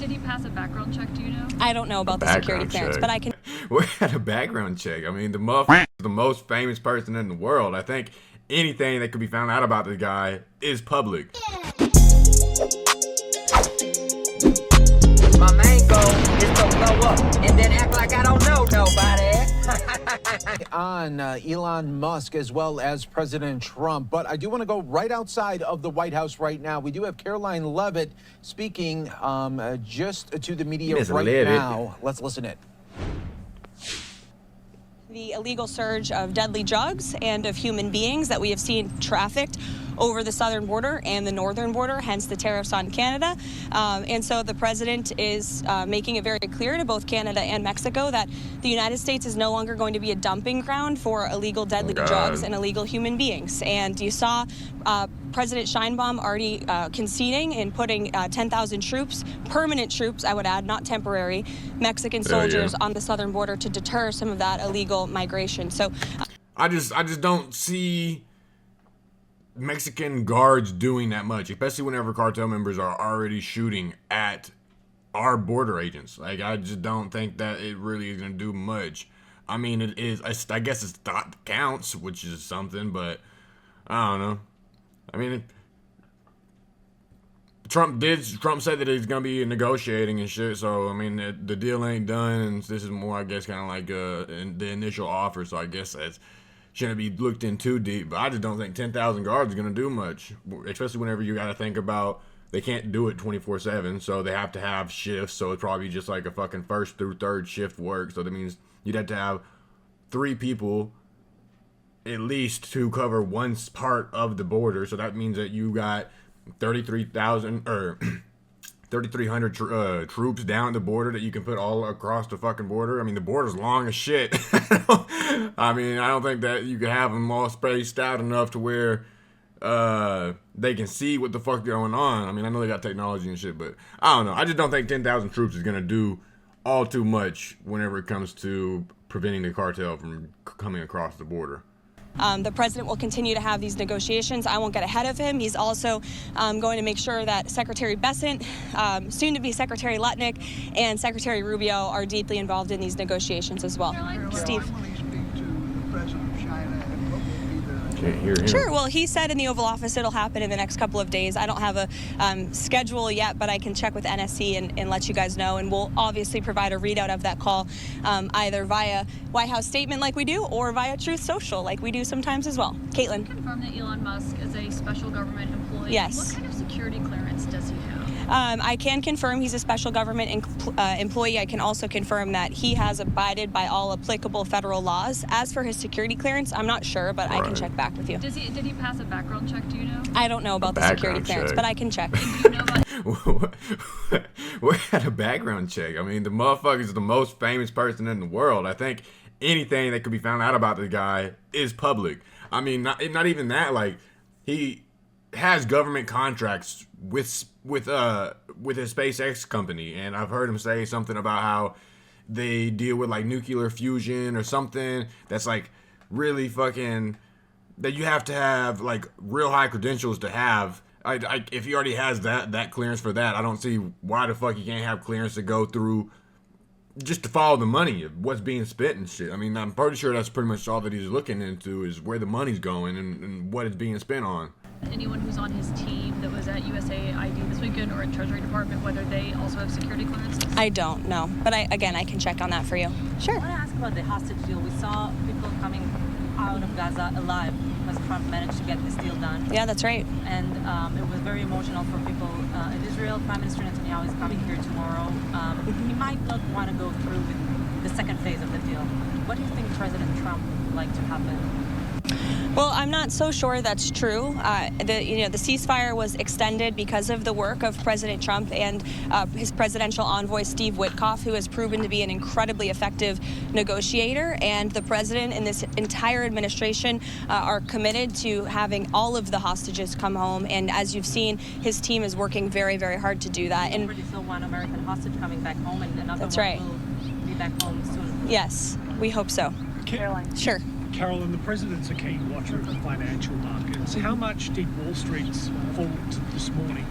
Did he pass a background check, do you know? I don't know about the security clearance, but I can... We had a background check. I mean, the motherfucker is the most famous person in the world. I think anything that could be found out about this guy is public. My main goal is to blow up and then act like I don't know nobody. On Elon Musk as well as President Trump. But I do want to go right outside of the White House right now. We do have Caroline Levitt speaking just to the media right now. Let's listen in. The illegal surge of deadly drugs and of human beings that we have seen trafficked over the southern border and the northern border, hence the tariffs on Canada. And so the president is making it very clear to both Canada and Mexico that the United States is no longer going to be a dumping ground for illegal deadly drugs and illegal human beings. And you saw President Sheinbaum already conceding and putting 10,000 troops, permanent troops, I would add, not temporary, Mexican soldiers on the southern border to deter some of that illegal migration. So I just don't see Mexican guards doing that much, especially whenever cartel members are already shooting at our border agents. Like, I just don't think that it really is going to do much. I mean, it is, I guess it's thought counts, which is something, but I don't know. I mean, Trump said that he's going to be negotiating and shit, so, I mean, the deal ain't done, and this is more, I guess, kind of like the initial offer, so I guess that's shouldn't be looked in too deep, but I just don't think 10,000 guards is going to do much, especially whenever you got to think about they can't do it 24/7, so they have to have shifts, so it's probably just like a fucking first through third shift work, so that means you'd have to have 3 people at least to cover one part of the border, so that means that you got 33,000 or 3,300 troops down the border that you can put all across the fucking border. I mean, the border's long as shit. I mean, I don't think that you can have them all spaced out enough to where they can see what the fuck's going on. I mean, I know they got technology and shit, but I don't know. I just don't think 10,000 troops is going to do all too much whenever it comes to preventing the cartel from coming across the border. The president will continue to have these negotiations. I won't get ahead of him. He's also going to make sure that Secretary Bessent, soon to be Secretary Lutnick, and Secretary Rubio are deeply involved in these negotiations as well. Steve. Can't hear him. Sure. Well, he said in the Oval Office it'll happen in the next couple of days. I don't have a schedule yet, but I can check with NSC and let you guys know. And we'll obviously provide a readout of that call either via White House statement like we do or via Truth Social like we do sometimes as well. Caitlin. Confirm that Elon Musk is a special government employee. Yes. What kind of security clearance does he have? I can confirm he's a special government employee. I can also confirm that he has abided by all applicable federal laws. As for his security clearance, I'm not sure, but I can check back with you. Did he pass a background check, do you know? I don't know about the security clearance, but I can check. Do you know about We had a background check. I mean, the motherfucker is the most famous person in the world. I think anything that could be found out about this guy is public. I mean, not even that. Like, he has government contracts with his SpaceX company, and I've heard him say something about how they deal with like nuclear fusion or something that's like really fucking, that you have to have like real high credentials to have. If he already has that clearance for that, I don't see why the fuck he can't have clearance to go through just to follow the money of what's being spent and shit. I mean, I'm pretty sure that's pretty much all that he's looking into is where the money's going and what it's being spent on. anyone who's on his team that was at USAID this weekend or at Treasury Department, whether they also have security clearances? I don't know, but I can check on that for you. Sure. I want to ask about the hostage deal. We saw people coming out of Gaza alive because Trump managed to get this deal done. Yeah, that's right. And it was very emotional for people in Israel. Prime Minister Netanyahu is coming here tomorrow. He might not want to go through with the second phase of the deal. What do you think President Trump would like to happen? Well, I'm not so sure that's true. The ceasefire was extended because of the work of President Trump and his presidential envoy, Steve Witkoff, who has proven to be an incredibly effective negotiator. And the president and this entire administration are committed to having all of the hostages come home. And as you've seen, his team is working very, very hard to do that. We already saw one American hostage coming back home, and another that's one right. will be back home soon. Yes, we hope so. Caroline. Sure. Carolyn, the president's a keen watcher of the financial markets. How much did Wall Street's fall this morning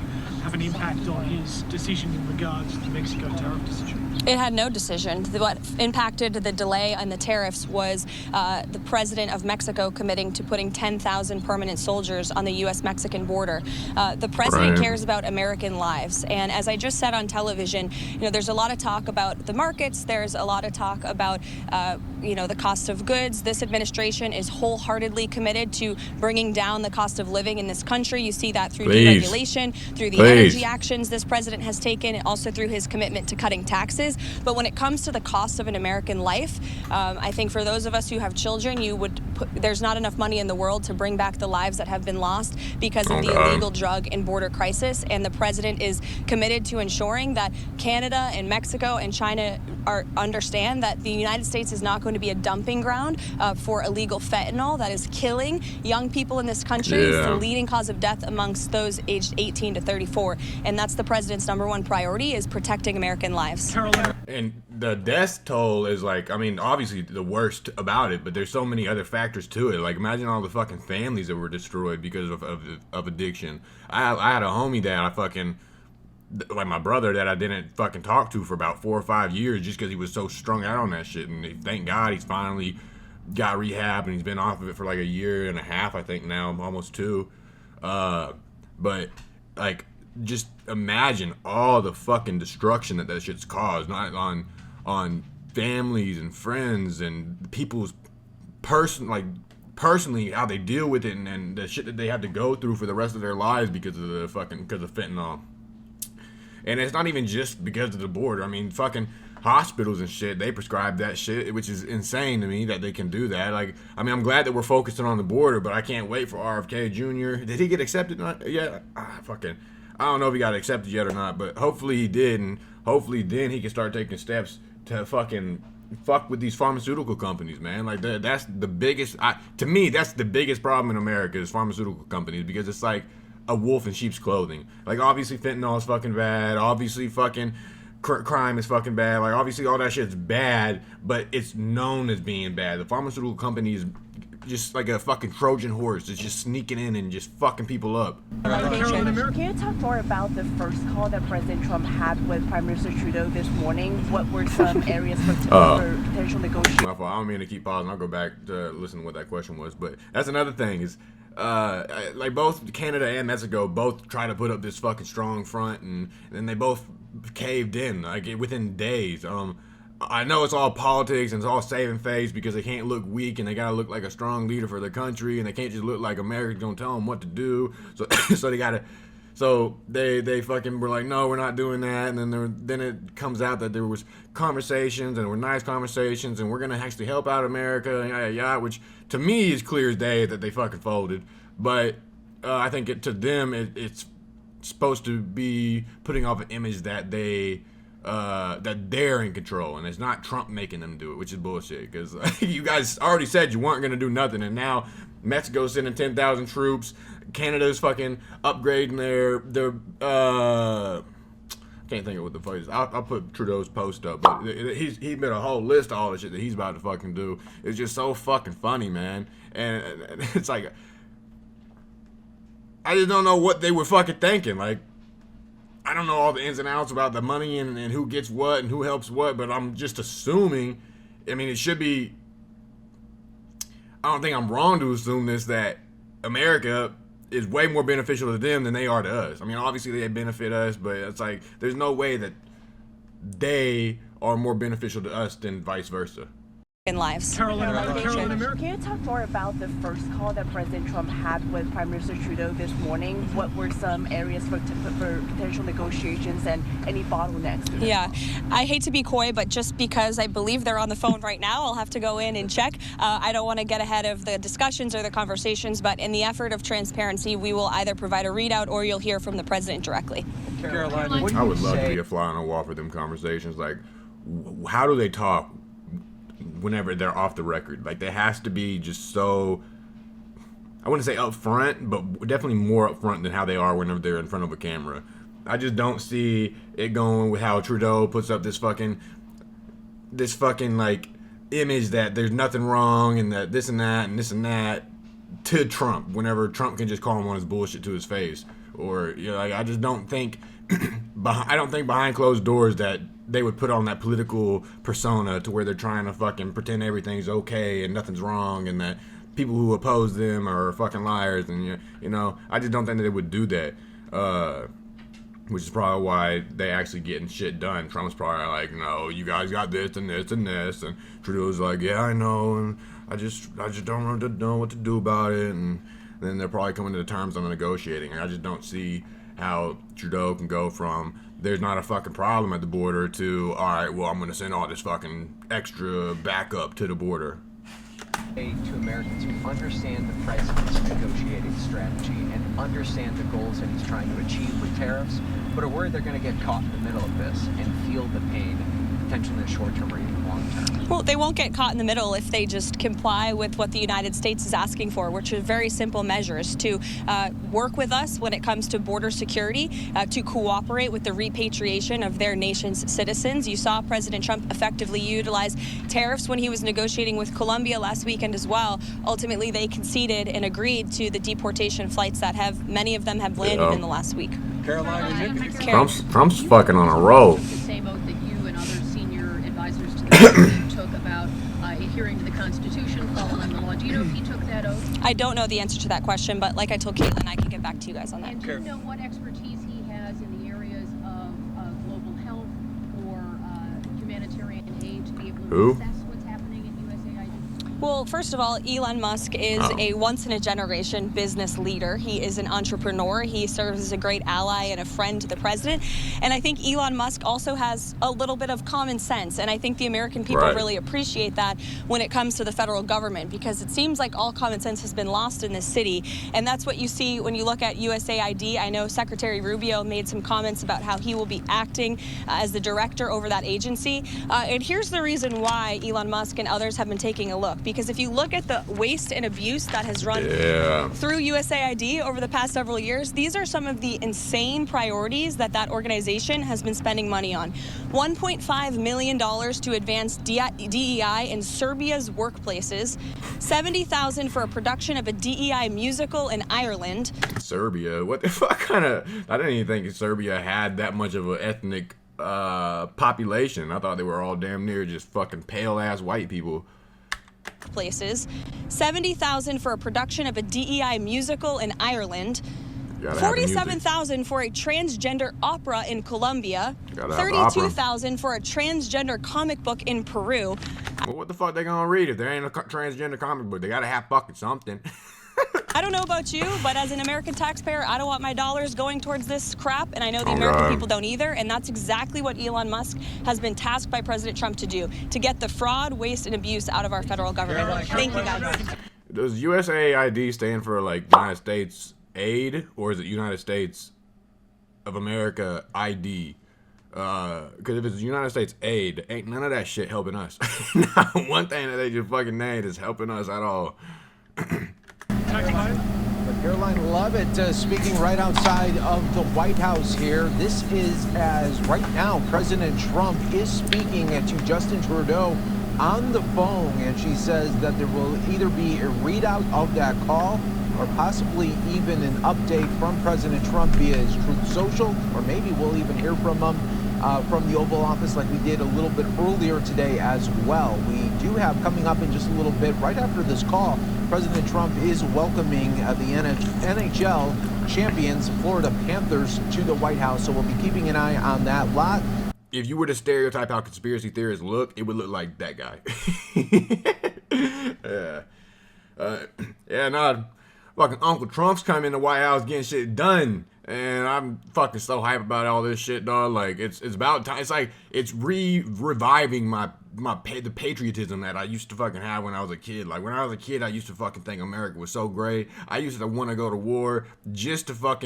have an impact on his decision in regards to the Mexico tariff decision? It had no decision. What impacted the delay on the tariffs was the president of Mexico committing to putting 10,000 permanent soldiers on the U.S.-Mexican border. The president cares about American lives. And as I just said on television, there's a lot of talk about the markets. There's a lot of talk about, the cost of goods. This administration is wholeheartedly committed to bringing down the cost of living in this country. You see that through deregulation, through the energy actions this president has taken, and also through his commitment to cutting taxes. But when it comes to the cost of an American life, I think for those of us who have children, there's not enough money in the world to bring back the lives that have been lost because of the illegal drug and border crisis. And the president is committed to ensuring that Canada and Mexico and China understand that the United States is not going to be a dumping ground for illegal fentanyl that is killing young people in this country. It's the leading cause of death amongst those aged 18 to 34. And that's the president's #1 priority, is protecting American lives. And the death toll is obviously the worst about it, but there's so many other factors to it. Like, imagine all the fucking families that were destroyed because of addiction. I had a homie that my brother that I didn't fucking talk to for about 4 or 5 years just because he was so strung out on that shit. And thank God he's finally got rehab and he's been off of it for like 1.5 years, I think now, almost 2. But just imagine all the fucking destruction that shit's caused, not on families and friends and people's personally how they deal with it and the shit that they have to go through for the rest of their lives because of fentanyl. And it's not even just because of the border. I mean, fucking hospitals and shit, they prescribe that shit, which is insane to me that they can do that. I'm glad that we're focusing on the border, but I can't wait for RFK Jr. Did he get accepted? Yeah, I don't know if he got accepted yet or not, but hopefully he did, and hopefully then he can start taking steps to fucking fuck with these pharmaceutical companies, man. That's the biggest, to me, that's the biggest problem in America is pharmaceutical companies, because it's like a wolf in sheep's clothing. Obviously fentanyl is fucking bad, obviously fucking crime is fucking bad, obviously all that shit's bad, but it's known as being bad. The pharmaceutical company is just like a fucking Trojan horse. It's just sneaking in and just fucking people up. Can you talk more about the first call that President Trump had with Prime Minister Trudeau this morning? What were some areas for potential negotiations? My fault. I don't mean to keep pausing. I'll go back to listen to what that question was. But that's another thing is, both Canada and Mexico both try to put up this fucking strong front, and then they both caved in within days. I know it's all politics and it's all saving face because they can't look weak and they gotta look like a strong leader for their country, and they can't just look like America's gonna tell them what to do. So they fucking were like, no, we're not doing that. And then it comes out that there was conversations, and there were nice conversations, and we're gonna actually help out America, and yada yada, which to me is clear as day that they fucking folded. But I think to them it's supposed to be putting off an image that that they're in control, and it's not Trump making them do it, which is bullshit, because you guys already said you weren't going to do nothing, and now Mexico's sending 10,000 troops, Canada's fucking upgrading their can't think of what the fuck is. I'll put Trudeau's post up, but he made a whole list of all the shit that he's about to fucking do. It's just so fucking funny, man, and it's I just don't know what they were fucking thinking. I don't know all the ins and outs about the money and who gets what and who helps what, but I'm just assuming, it should be, I don't think I'm wrong to assume this, that America is way more beneficial to them than they are to us. Obviously they benefit us, but it's there's no way that they are more beneficial to us than vice versa. Lives. Can you talk more about the first call that President Trump had with Prime Minister Trudeau this morning? What were some areas for potential negotiations and any bottlenecks? Yeah, I hate to be coy, but just because I believe they're on the phone right now, I'll have to go in and check. I don't want to get ahead of the discussions or the conversations, but in the effort of transparency, we will either provide a readout or you'll hear from the president directly. Caroline, I would love to be a fly on the wall for them conversations. How do they talk whenever they're off the record? There has to be just so, I wouldn't say upfront, but definitely more upfront than how they are whenever they're in front of a camera. I just don't see it going with how Trudeau puts up this fucking image that there's nothing wrong and that this and that to Trump, whenever Trump can just call him on his bullshit to his face. or like I just don't think I don't think behind closed doors that they would put on that political persona to where they're trying to fucking pretend everything's okay and nothing's wrong and that people who oppose them are fucking liars, and I just don't think that they would do that. Which is probably why they actually getting shit done. Trump's probably like, no, you guys got this and this and this, and Trudeau's like, yeah, I know, and I just don't know what to do about it, and then they're probably coming to the terms on negotiating. And I just don't see how Trudeau can go from there's not a fucking problem at the border to all right, well, I'm gonna send all this fucking extra backup to the border. To Americans who understand the president's negotiating strategy and understand the goals that he's trying to achieve with tariffs, but are worried they're going to get caught in the middle of this and feel the pain, potentially in the short term or even long term? Well, they won't get caught in the middle if they just comply with what the United States is asking for, which are very simple measures to work with us when it comes to border security, to cooperate with the repatriation of their nation's citizens. You saw President Trump effectively utilize tariffs when he was negotiating with Colombia last weekend as well. Ultimately, they conceded and agreed to the deportation flights that many of them have landed in the last week. Trump's fucking on a roll. The same oath that you and other senior advisors to the president took about adhering to the Constitution, following the law. Do you know if he took that oath? I don't know the answer to that question, but like I told Caitlin, I can get back to you guys on that. And do you know what expertise he has in the areas of global health or humanitarian aid to be able to assess what's happening in USAID? Well, first of all, Elon Musk is a once-in-a-generation business leader. He is an entrepreneur. He serves as a great ally and a friend to the president. And I think Elon Musk also has a little bit of common sense. And I think the American people really appreciate that when it comes to the federal government, because it seems like all common sense has been lost in this city. And that's what you see when you look at USAID. I know Secretary Rubio made some comments about how he will be acting as the director over that agency. And here's the reason why Elon Musk and others have been taking a look. Because if you look at the waste and abuse that has run through USAID over the past several years, these are some of the insane priorities that organization has been spending money on. $1.5 million to advance DEI in Serbia's workplaces, $70,000 for a production of a DEI musical in Ireland. Serbia? What the fuck kind of... I didn't even think Serbia had that much of an ethnic population. I thought they were all damn near just fucking pale-ass white people. Places, $70,000 for a production of a DEI musical in Ireland, $47,000 for a transgender opera in Colombia, $32,000 for a transgender comic book in Peru. Well, what the fuck they gonna read if there ain't a transgender comic book? They gotta have fucking something. I don't know about you, but as an American taxpayer, I don't want my dollars going towards this crap, and I know the American people don't either, and that's exactly what Elon Musk has been tasked by President Trump to do, to get the fraud, waste, and abuse out of our federal government. Thank you, guys. Does USAID stand for, like, United States Aid, or is it United States of America ID? Because if it's United States Aid, ain't none of that shit helping us. Not one thing that they just fucking named is helping us at all. But Caroline Levitt speaking right outside of the White House here. This is as right now President Trump is speaking to Justin Trudeau on the phone, and she says that there will either be a readout of that call or possibly even an update from President Trump via his Truth Social, or maybe we'll even hear from him from the Oval Office like we did a little bit earlier today as well. We do have coming up in just a little bit, right after this call, President Trump is welcoming the NHL champions, Florida Panthers, to the White House. So we'll be keeping an eye on that lot. If you were to stereotype how conspiracy theorists look, it would look like that guy. Fucking Uncle Trump's coming in the White House getting shit done. And I'm fucking so hyped about all this shit, dog. Like, it's about time. It's like, it's reviving the patriotism that I used to fucking have when I was a kid. Like, when I was a kid, I used to fucking think America was so great. I used to want to go to war just to feel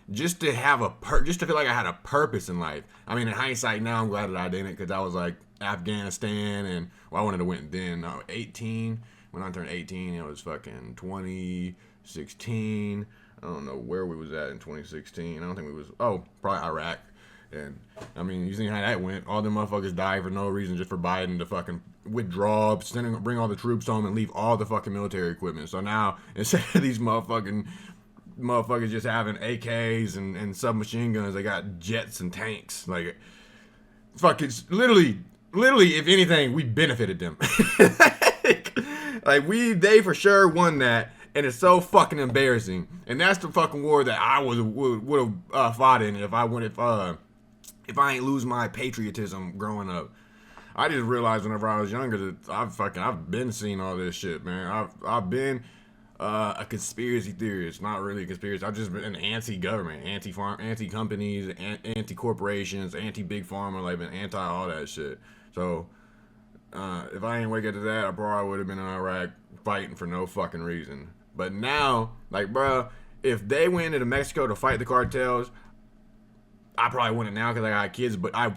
like I had a purpose in life. I mean, in hindsight now, I'm glad that I didn't, because I was like Afghanistan, and I wanted to win then. 18. When I turned 18, it was fucking 2016. I don't know where we was at in 2016. I don't think we was... Oh, probably Iraq. And, I mean, you see how that went. All them motherfuckers died for no reason, just for Biden to fucking withdraw, bring all the troops home, and leave all the fucking military equipment. So now, instead of these motherfucking motherfuckers just having AKs and submachine guns. They got jets and tanks. Like, fucking literally, if anything, we benefited them. Like, they for sure won that, and it's so fucking embarrassing. And that's the fucking war that I would have fought in if I ain't lose my patriotism growing up. I just realized whenever I was younger that I've been seeing all this shit, man. I've been a conspiracy theorist. Not really a conspiracy. I've just been an anti-government, anti-farm, anti-companies, anti-corporations, anti-big pharma, like been anti all that shit. So if I ain't wake up to that, I probably would have been in Iraq fighting for no fucking reason. But now, like, bro, if they went into Mexico to fight the cartels, I probably wouldn't now because I got kids. But I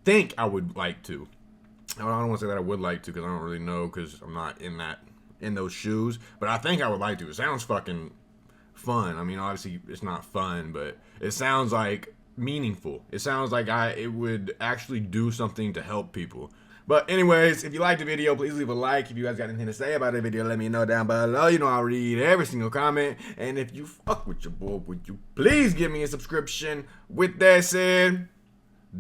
think I would like to. I don't want to say that I would like to because I don't really know because I'm not in those shoes. But I think I would like to. It sounds fucking fun. I mean, obviously it's not fun, but it sounds like meaningful. It sounds like it would actually do something to help people. But anyways, if you liked the video, please leave a like. If you guys got anything to say about the video, let me know down below. You know I'll read every single comment. And if you fuck with your boy, would you please give me a subscription? With that said,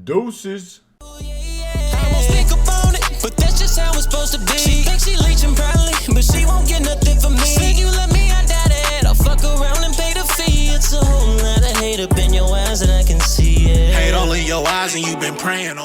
deuces. I won't think about it, but that's just how it's supposed to be. She thinks she leeching probably, but she won't get nothing from me. Said you let me, I doubt it. I'll fuck around and pay the fee. It's a whole lot of hate up in your eyes and I can see it. Hate all in your eyes and you've been praying on